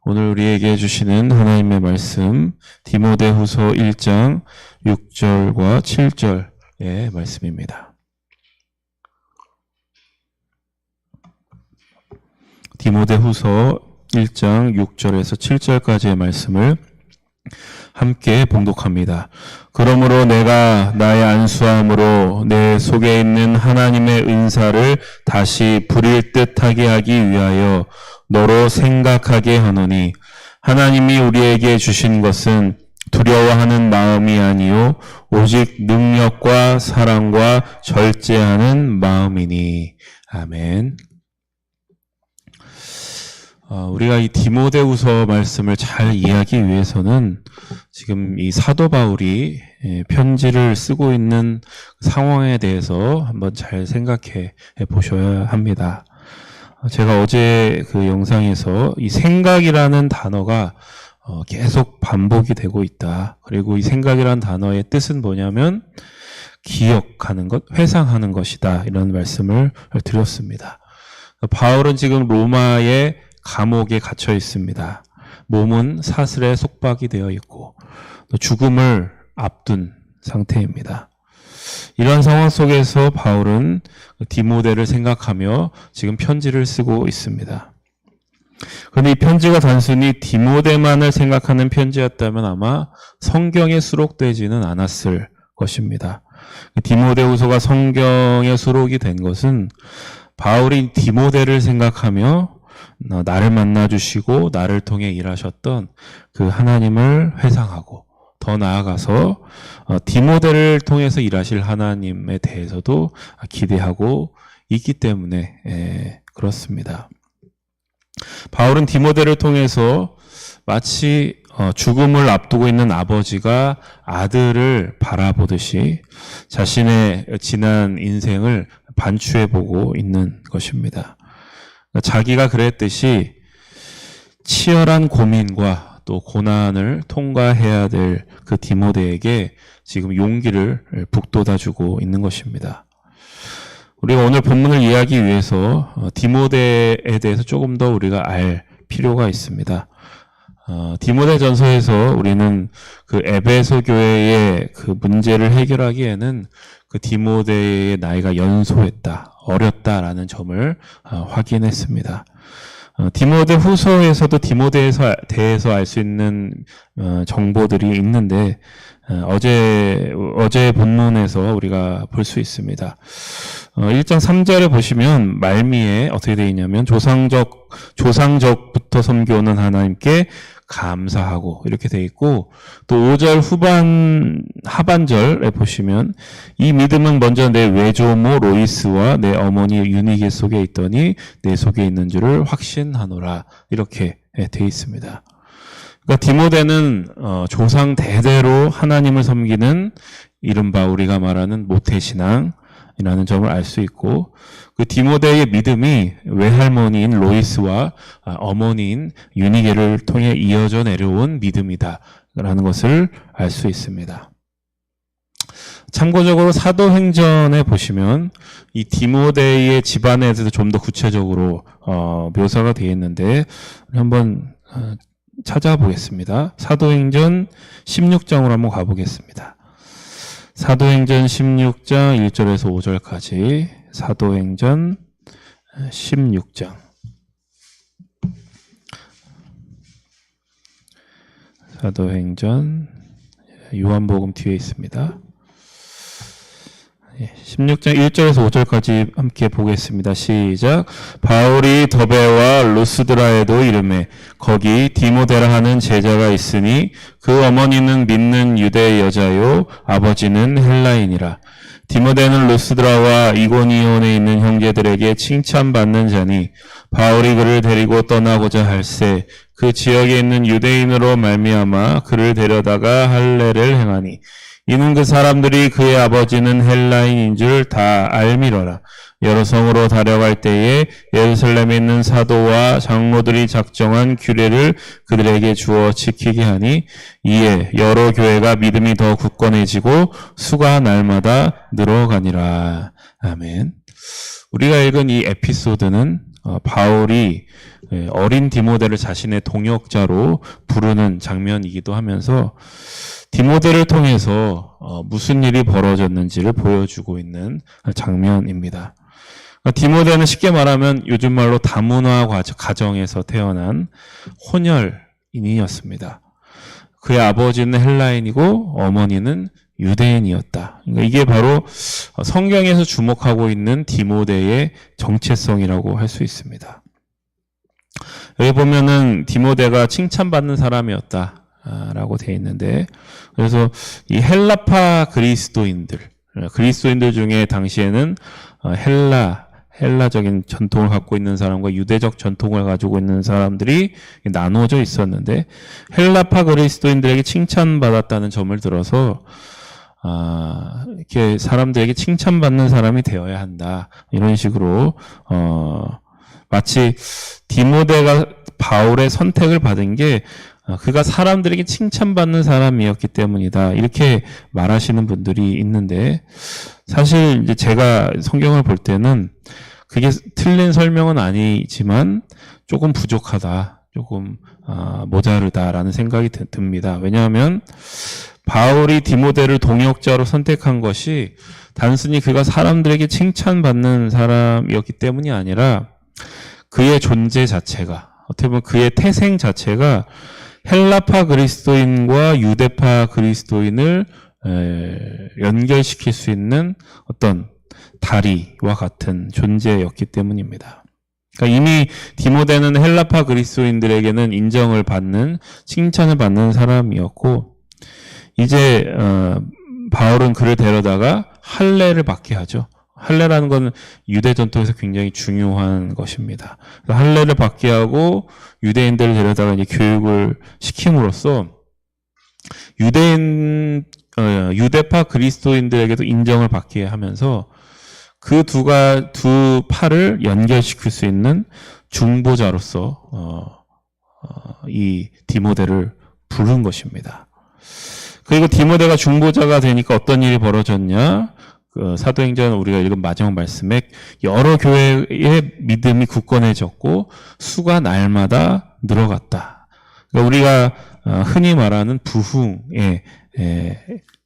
오늘 우리에게 주시는 하나님의 말씀 디모데후서 1장 6절과 7절의 말씀입니다. 디모데후서 1장 6절에서 7절까지의 말씀을 함께 봉독합니다. 그러므로 내가 나의 안수함으로 내 속에 있는 하나님의 은사를 다시 부릴 듯하게 하기 위하여 너로 생각하게 하노니 하나님이 우리에게 주신 것은 두려워하는 마음이 아니요 오직 능력과 사랑과 절제하는 마음이니. 아멘. 우리가 이 디모데후서 말씀을 잘 이해하기 위해서는 지금 이 사도 바울이 편지를 쓰고 있는 상황에 대해서 한번 잘 생각해 보셔야 합니다. 제가 어제 그 영상에서 이 생각이라는 단어가 계속 반복이 되고 있다. 그리고 이 생각이라는 단어의 뜻은 뭐냐면 기억하는 것, 회상하는 것이다. 이런 말씀을 드렸습니다. 바울은 지금 로마의 감옥에 갇혀 있습니다. 몸은 사슬에 속박이 되어 있고 또 죽음을 앞둔 상태입니다. 이런 상황 속에서 바울은 디모데를 생각하며 지금 편지를 쓰고 있습니다. 그런데 이 편지가 단순히 디모데만을 생각하는 편지였다면 아마 성경에 수록되지는 않았을 것입니다. 디모데후서가 성경에 수록이 된 것은 바울이 디모데를 생각하며 나를 만나주시고 나를 통해 일하셨던 그 하나님을 회상하고 더 나아가서 디모데를 통해서 일하실 하나님에 대해서도 기대하고 있기 때문에 그렇습니다. 바울은 디모데를 통해서 마치 죽음을 앞두고 있는 아버지가 아들을 바라보듯이 자신의 지난 인생을 반추해보고 있는 것입니다. 자기가 그랬듯이 치열한 고민과 또 고난을 통과해야 될 그 디모데에게 지금 용기를 북돋아주고 있는 것입니다. 우리가 오늘 본문을 이해하기 위해서 디모데에 대해서 조금 더 우리가 알 필요가 있습니다. 디모데 전서에서 우리는 그 에베소 교회의 그 문제를 해결하기에는 그 디모데의 나이가 연소했다, 어렸다라는 점을 확인했습니다. 디모데 후서에서도 디모데에 대해서 알 수 있는 정보들이 있는데 어제 본문에서 우리가 볼 수 있습니다. 1장 3절에 보시면 말미에 어떻게 되어 있냐면 조상적부터 섬겨오는 하나님께 감사하고 이렇게 되어 있고, 또 5절 하반절에 보시면 이 믿음은 먼저 내 외조모 로이스와 내 어머니 유니게 속에 있더니 내 속에 있는 줄을 확신하노라, 이렇게 되어 있습니다. 그러니까 디모데는 조상 대대로 하나님을 섬기는 이른바 우리가 말하는 모태신앙이라는 점을 알 수 있고, 그 디모데의 믿음이 외할머니인 로이스와 어머니인 유니게를 통해 이어져 내려온 믿음이다라는 것을 알 수 있습니다. 참고적으로 사도행전에 보시면 이 디모데의 집안에 대해서 좀 더 구체적으로 묘사가 되어 있는데 한번 찾아보겠습니다. 사도행전 16장으로 한번 가보겠습니다. 사도행전 16장 1절에서 5절까지 사도행전 16장. 사도행전 요한복음 뒤에 있습니다. 16장 1절에서 5절까지 함께 보겠습니다. 시작. 바울이 더베와 루스드라에도 이르매 거기 디모데라 하는 제자가 있으니 그 어머니는 믿는 유대 여자요 아버지는 헬라인이라. 디모데는 루스드라와 이고니온에 있는 형제들에게 칭찬받는 자니 바울이 그를 데리고 떠나고자 할새 그 지역에 있는 유대인으로 말미암아 그를 데려다가 할례를 행하니 이는 그 사람들이 그의 아버지는 헬라인인 줄 다 알미러라. 여러 성으로 다려갈 때에 예루살렘에 있는 사도와 장로들이 작정한 규례를 그들에게 주어 지키게 하니 이에 여러 교회가 믿음이 더 굳건해지고 수가 날마다 늘어가니라. 아멘. 우리가 읽은 이 에피소드는 바울이 어린 디모데를 자신의 동역자로 부르는 장면이기도 하면서 디모데를 통해서 무슨 일이 벌어졌는지를 보여주고 있는 장면입니다. 디모데는 쉽게 말하면 요즘 말로 다문화 가정에서 태어난 혼혈인이었습니다. 그의 아버지는 헬라인이고 어머니는 유대인이었다. 그러니까 이게 바로 성경에서 주목하고 있는 디모데의 정체성이라고 할 수 있습니다. 여기 보면은 디모데가 칭찬받는 사람이었다라고 되어 있는데, 그래서 이 헬라파 그리스도인들 중에 당시에는 헬라적인 전통을 갖고 있는 사람과 유대적 전통을 가지고 있는 사람들이 나누어져 있었는데, 헬라파 그리스도인들에게 칭찬받았다는 점을 들어서 이렇게 사람들에게 칭찬받는 사람이 되어야 한다. 이런 식으로 마치 디모데가 바울의 선택을 받은 게 그가 사람들에게 칭찬받는 사람이었기 때문이다. 이렇게 말하시는 분들이 있는데, 사실 이제 제가 성경을 볼 때는 그게 틀린 설명은 아니지만 조금 부족하다, 조금 모자르다라는 생각이 듭니다. 왜냐하면 바울이 디모데를 동역자로 선택한 것이 단순히 그가 사람들에게 칭찬받는 사람이었기 때문이 아니라 그의 존재 자체가, 어떻게 보면 그의 태생 자체가 헬라파 그리스도인과 유대파 그리스도인을 연결시킬 수 있는 어떤 다리와 같은 존재였기 때문입니다. 그러니까 이미 디모데는 헬라파 그리스도인들에게는 인정을 받는, 칭찬을 받는 사람이었고, 이제 바울은 그를 데려다가 할례를 받게 하죠. 할례라는 건 유대 전통에서 굉장히 중요한 것입니다. 할례를 받게 하고 유대인들을 데려다가 이제 교육을 시킴으로써 유대파 그리스도인들에게도 인정을 받게 하면서 그 두 파를 연결시킬 수 있는 중보자로서 이 디모데를 부른 것입니다. 그리고 디모데가 중보자가 되니까 어떤 일이 벌어졌냐? 사도행전 우리가 읽은 마지막 말씀에 여러 교회의 믿음이 굳건해졌고 수가 날마다 늘어갔다. 그러니까 우리가 흔히 말하는 부흥의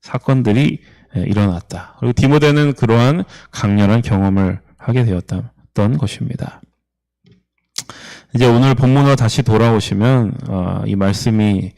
사건들이 일어났다. 그리고 디모데는 그러한 강렬한 경험을 하게 되었던 것입니다. 이제 오늘 본문으로 다시 돌아오시면 이 말씀이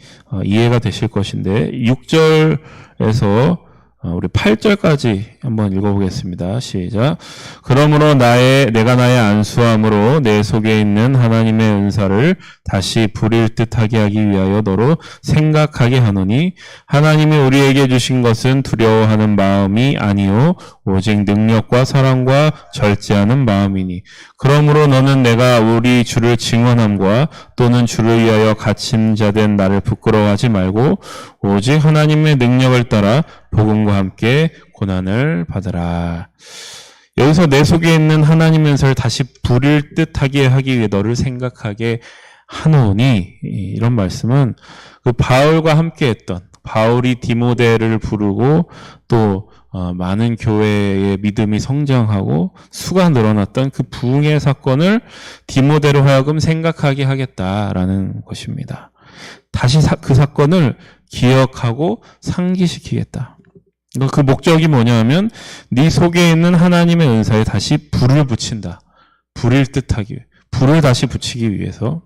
이해가 되실 것인데, 6절에서 우리 8절까지 한번 읽어보겠습니다. 시작. 그러므로 내가 나의 안수함으로 내 속에 있는 하나님의 은사를 다시 부릴 듯하게 하기 위하여 너로 생각하게 하노니, 하나님이 우리에게 주신 것은 두려워하는 마음이 아니요 오직 능력과 사랑과 절제하는 마음이니, 그러므로 너는 내가 우리 주를 증언함과 또는 주를 위하여 갇힌 자 된 나를 부끄러워하지 말고 오직 하나님의 능력을 따라 복음과 함께 고난을 받으라. 여기서 내 속에 있는 하나님의 은사를 다시 부릴 듯하게 하기 위해 너를 생각하게 하노니, 이런 말씀은 그 바울과 함께 했던, 바울이 디모데를 부르고 또 많은 교회의 믿음이 성장하고 수가 늘어났던 그 부흥의 사건을 디모데로 하여금 생각하게 하겠다라는 것입니다. 다시 그 사건을 기억하고 상기시키겠다. 그 목적이 뭐냐면 네 속에 있는 하나님의 은사에 다시 불을 붙인다. 부릴 듯하기 위해, 불을 다시 붙이기 위해서.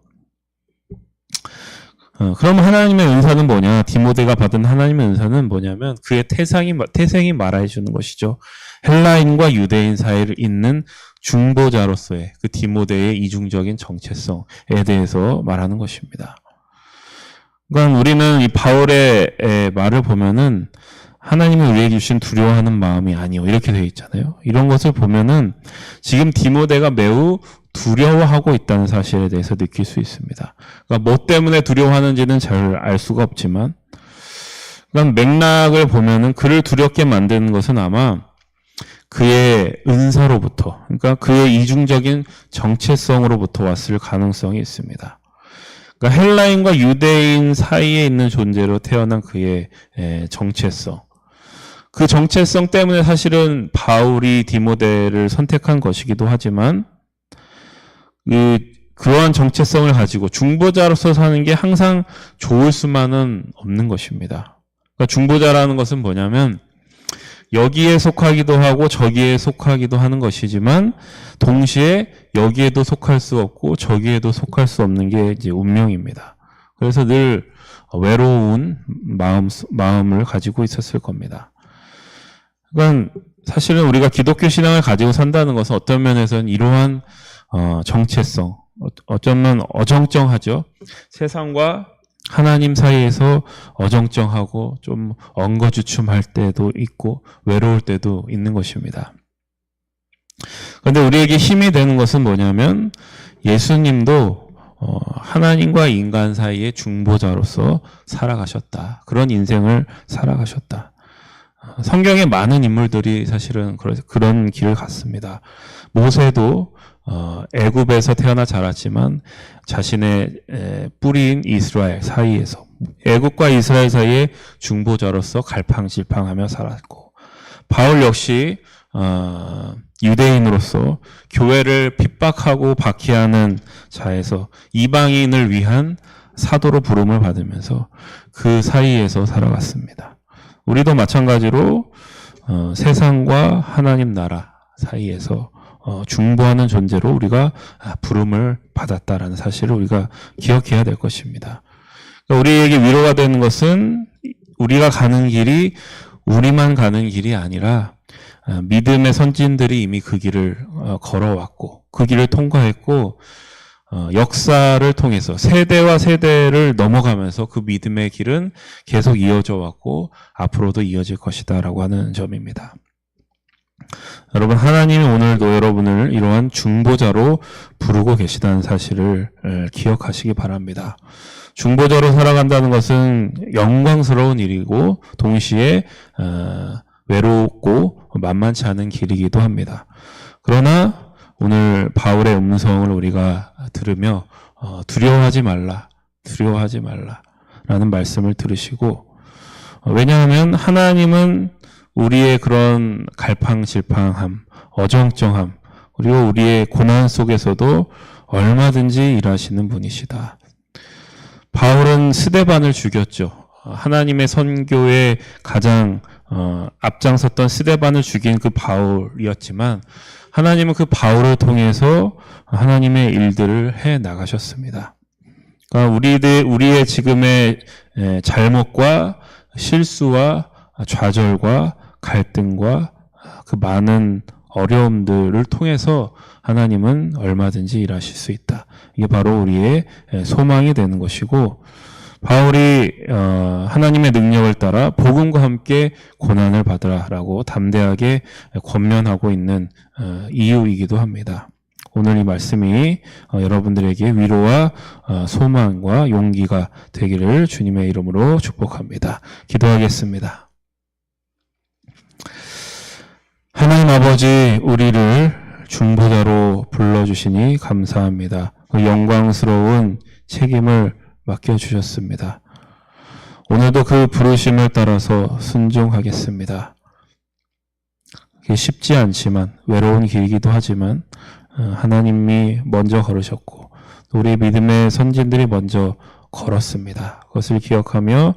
그럼 하나님의 은사는 뭐냐? 디모데가 받은 하나님의 은사는 뭐냐면 그의 태생이 말해 주는 것이죠. 헬라인과 유대인 사이를 잇는 중보자로서의 그 디모데의 이중적인 정체성에 대해서 말하는 것입니다. 그러니까 우리는 이 바울의 말을 보면은 하나님이 우리에게 주신 두려워하는 마음이 아니요, 이렇게 되어 있잖아요. 이런 것을 보면은 지금 디모데가 매우 두려워하고 있다는 사실에 대해서 느낄 수 있습니다. 그러니까 뭐 때문에 두려워하는지는 잘 알 수가 없지만, 그러니까 맥락을 보면은 그를 두렵게 만드는 것은 아마 그의 은사로부터, 그러니까 그의 이중적인 정체성으로부터 왔을 가능성이 있습니다. 그러니까 헬라인과 유대인 사이에 있는 존재로 태어난 그의 정체성. 그 정체성 때문에 사실은 바울이 디모데를 선택한 것이기도 하지만 그러한 정체성을 가지고 중보자로서 사는 게 항상 좋을 수만은 없는 것입니다. 그러니까 중보자라는 것은 뭐냐면 여기에 속하기도 하고 저기에 속하기도 하는 것이지만 동시에 여기에도 속할 수 없고 저기에도 속할 수 없는 게 이제 운명입니다. 그래서 늘 외로운 마음을 가지고 있었을 겁니다. 그러니까 사실은 우리가 기독교 신앙을 가지고 산다는 것은 어떤 면에서는 이러한 정체성, 어쩌면 어정쩡하죠. 세상과 하나님 사이에서 어정쩡하고 좀 엉거주춤할 때도 있고 외로울 때도 있는 것입니다. 그런데 우리에게 힘이 되는 것은 뭐냐면 예수님도 하나님과 인간 사이의 중보자로서 살아가셨다. 그런 인생을 살아가셨다. 성경에 많은 인물들이 사실은 그런 길을 갔습니다. 모세도 애굽에서 태어나 자랐지만 자신의 뿌리인 이스라엘 사이에서 애굽과 이스라엘 사이의 중보자로서 갈팡질팡하며 살았고, 바울 역시 유대인으로서 교회를 핍박하고 박해하는 자에서 이방인을 위한 사도로 부름을 받으면서 그 사이에서 살아갔습니다. 우리도 마찬가지로 세상과 하나님 나라 사이에서 중보하는 존재로 우리가 부름을 받았다라는 사실을 우리가 기억해야 될 것입니다. 그러니까 우리에게 위로가 되는 것은 우리가 가는 길이 우리만 가는 길이 아니라 믿음의 선진들이 이미 그 길을 걸어왔고 그 길을 통과했고 역사를 통해서 세대와 세대를 넘어가면서 그 믿음의 길은 계속 이어져 왔고 앞으로도 이어질 것이다 라고 하는 점입니다. 여러분, 하나님이 오늘도 여러분을 이러한 중보자로 부르고 계시다는 사실을 기억하시기 바랍니다. 중보자로 살아간다는 것은 영광스러운 일이고 동시에 외롭고 만만치 않은 길이기도 합니다. 그러나 오늘 바울의 음성을 우리가 들으며 두려워하지 말라라는 말씀을 들으시고, 왜냐하면 하나님은 우리의 그런 갈팡질팡함, 어정쩡함, 그리고 우리의 고난 속에서도 얼마든지 일하시는 분이시다. 바울은 스데반을 죽였죠. 하나님의 선교에 가장 앞장섰던 스데반을 죽인 그 바울이었지만 하나님은 그 바울을 통해서 하나님의 일들을 해 나가셨습니다. 그러니까 우리의 지금의 잘못과 실수와 좌절과 갈등과 그 많은 어려움들을 통해서 하나님은 얼마든지 일하실 수 있다. 이게 바로 우리의 소망이 되는 것이고, 바울이 하나님의 능력을 따라 복음과 함께 고난을 받으라라고 담대하게 권면하고 있는 이유이기도 합니다. 오늘 이 말씀이 여러분들에게 위로와 소망과 용기가 되기를 주님의 이름으로 축복합니다. 기도하겠습니다. 하나님 아버지, 우리를 중보자로 불러주시니 감사합니다. 그 영광스러운 책임을 맡겨주셨습니다. 오늘도 그 부르심을 따라서 순종하겠습니다. 그게 쉽지 않지만, 외로운 길이기도 하지만 하나님이 먼저 걸으셨고 우리 믿음의 선진들이 먼저 걸었습니다. 그것을 기억하며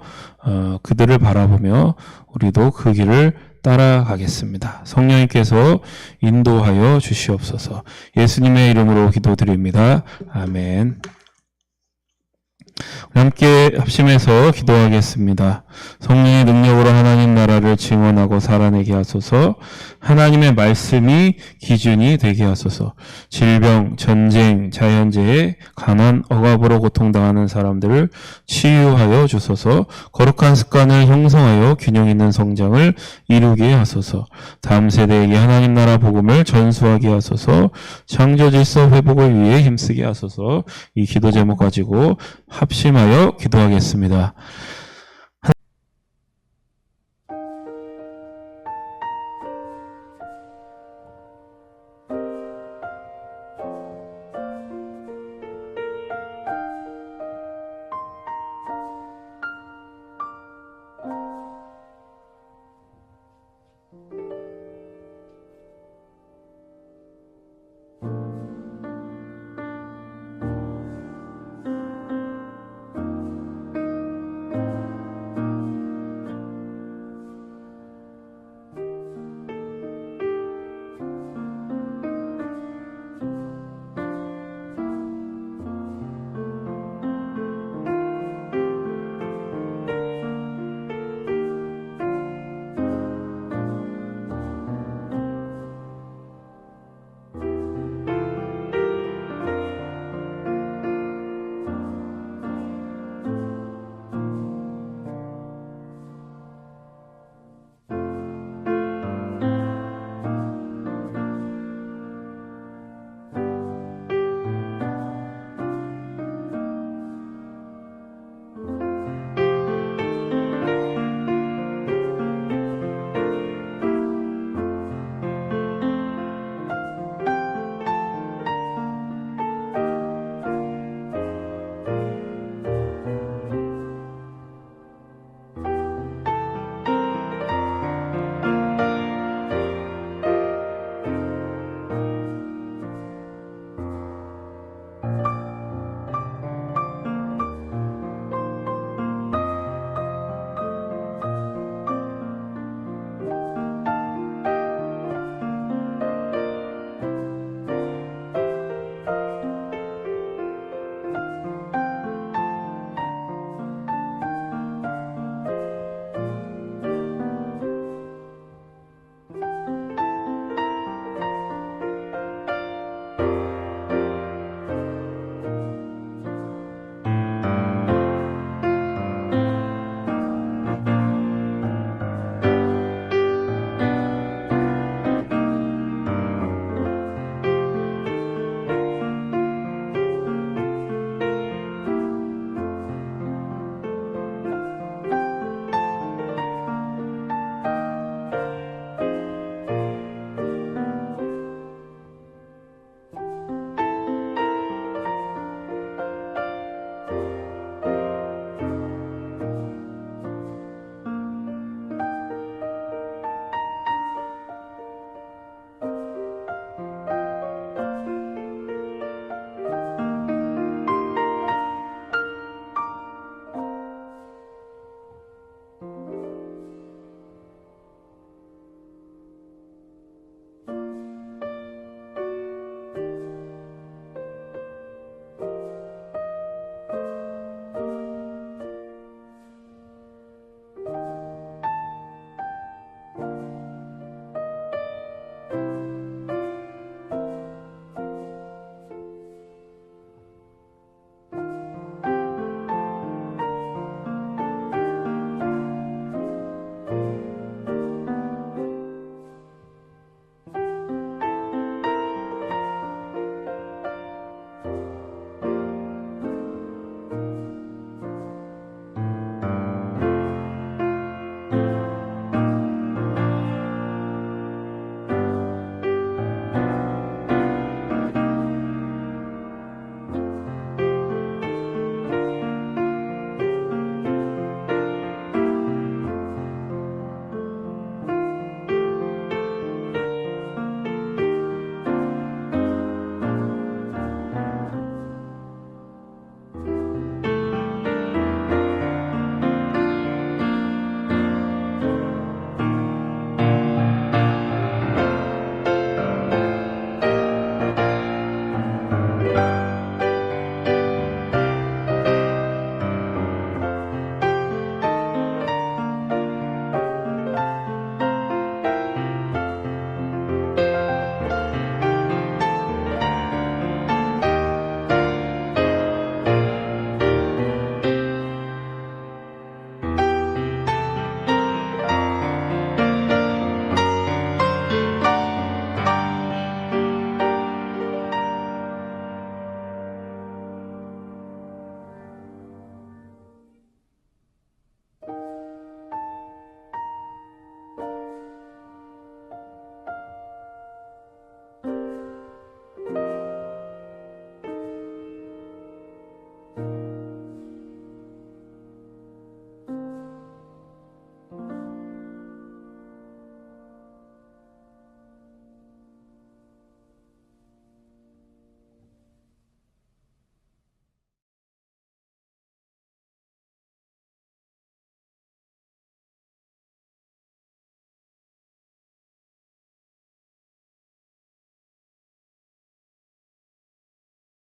그들을 바라보며 우리도 그 길을 따라가겠습니다. 성령님께서 인도하여 주시옵소서. 예수님의 이름으로 기도드립니다. 아멘. 함께 합심해서 기도하겠습니다. 성령의 능력으로 하나님 나라를 증언하고 살아내게 하소서. 하나님의 말씀이 기준이 되게 하소서. 질병, 전쟁, 자연재해, 가난, 억압으로 고통당하는 사람들을 치유하여 주소서. 거룩한 습관을 형성하여 균형 있는 성장을 이루게 하소서. 다음 세대에게 하나님 나라 복음을 전수하게 하소서. 창조 질서 회복을 위해 힘쓰게 하소서. 이 기도 제목 가지고 합심하여 기도하겠습니다.